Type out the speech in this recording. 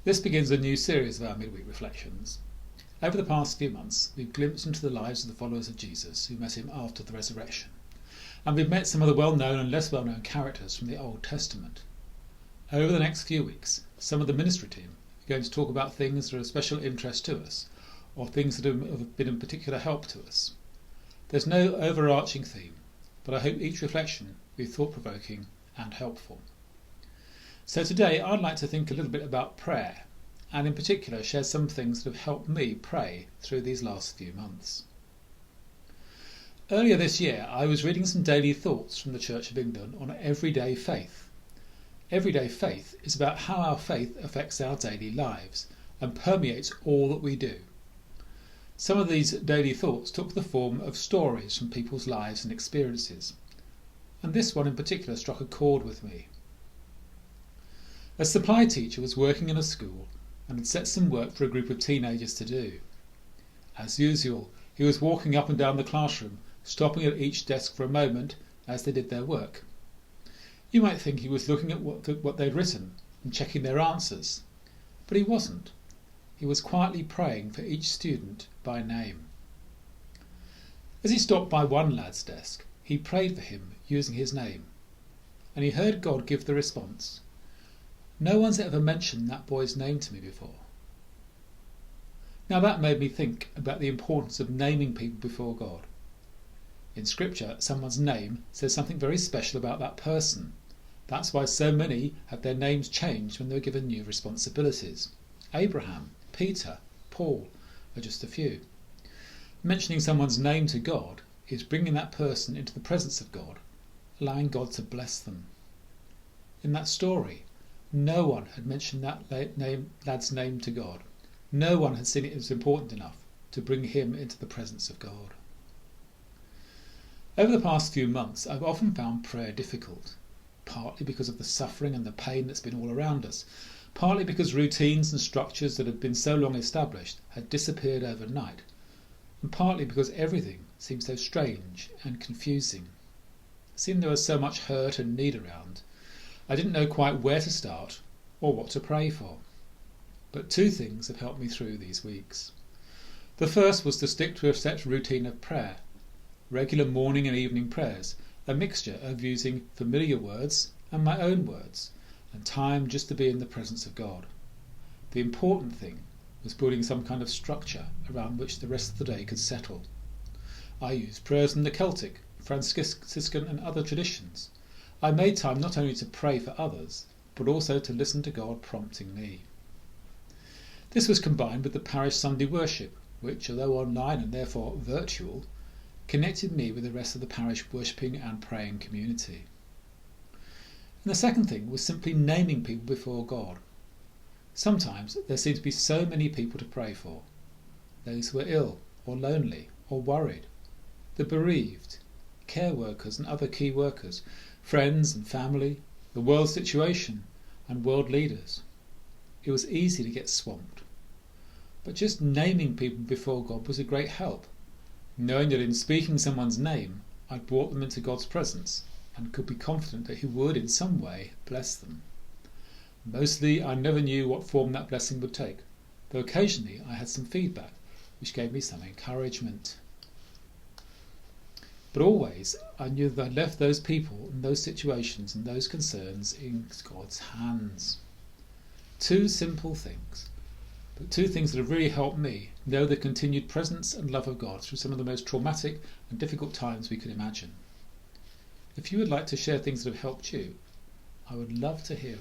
This begins a new series of our Midweek Reflections. Over the past few months, we've glimpsed into the lives of the followers of Jesus who met him after the resurrection. And we've met some of the well-known and less well-known characters from the Old Testament. Over the next few weeks, some of the ministry team are going to talk about things that are of special interest to us, or things that have been of particular help to us. There's no overarching theme, but I hope each reflection will be thought-provoking and helpful. So today I'd like to think a little bit about prayer, and in particular share some things that have helped me pray through these last few months. Earlier this year I was reading some daily thoughts from the Church of England on everyday faith. Everyday faith is about how our faith affects our daily lives and permeates all that we do. Some of these daily thoughts took the form of stories from people's lives and experiences, and this one in particular struck a chord with me. A supply teacher was working in a school and had set some work for a group of teenagers to do. As usual, he was walking up and down the classroom, stopping at each desk for a moment as they did their work. You might think he was looking at what they'd written and checking their answers, but he wasn't. He was quietly praying for each student by name. As he stopped by one lad's desk, he prayed for him using his name, and he heard God give the response, "No one's ever mentioned that boy's name to me before." Now that made me think about the importance of naming people before God. In Scripture, someone's name says something very special about that person. That's why so many have their names changed when they were given new responsibilities. Abraham, Peter, Paul are just a few. Mentioning someone's name to God is bringing that person into the presence of God, allowing God to bless them. In that story, no one had mentioned that lad's name to God. No one had seen it as important enough to bring him into the presence of God. Over the past few months, I've often found prayer difficult, partly because of the suffering and the pain that's been all around us, partly because routines and structures that had been so long established had disappeared overnight, and partly because everything seemed so strange and confusing. It seemed there was so much hurt and need around. I didn't know quite where to start or what to pray for. But two things have helped me through these weeks. The first was to stick to a set routine of prayer, regular morning and evening prayers, a mixture of using familiar words and my own words, and time just to be in the presence of God. The important thing was building some kind of structure around which the rest of the day could settle. I used prayers in the Celtic, Franciscan and other traditions. I made time not only to pray for others, but also to listen to God prompting me. This was combined with the parish Sunday worship, which, although online and therefore virtual, connected me with the rest of the parish worshipping and praying community. And the second thing was simply naming people before God. Sometimes there seemed to be so many people to pray for. Those who were ill or lonely or worried, the bereaved, care workers and other key workers, friends and family, the world situation and world leaders. It was easy to get swamped. But just naming people before God was a great help, knowing that in speaking someone's name I'd brought them into God's presence and could be confident that He would in some way bless them. Mostly I never knew what form that blessing would take, though occasionally I had some feedback which gave me some encouragement. But always I knew that I'd left those people and those situations and those concerns in God's hands. Two simple things, but two things that have really helped me know the continued presence and love of God through some of the most traumatic and difficult times we could imagine. If you would like to share things that have helped you, I would love to hear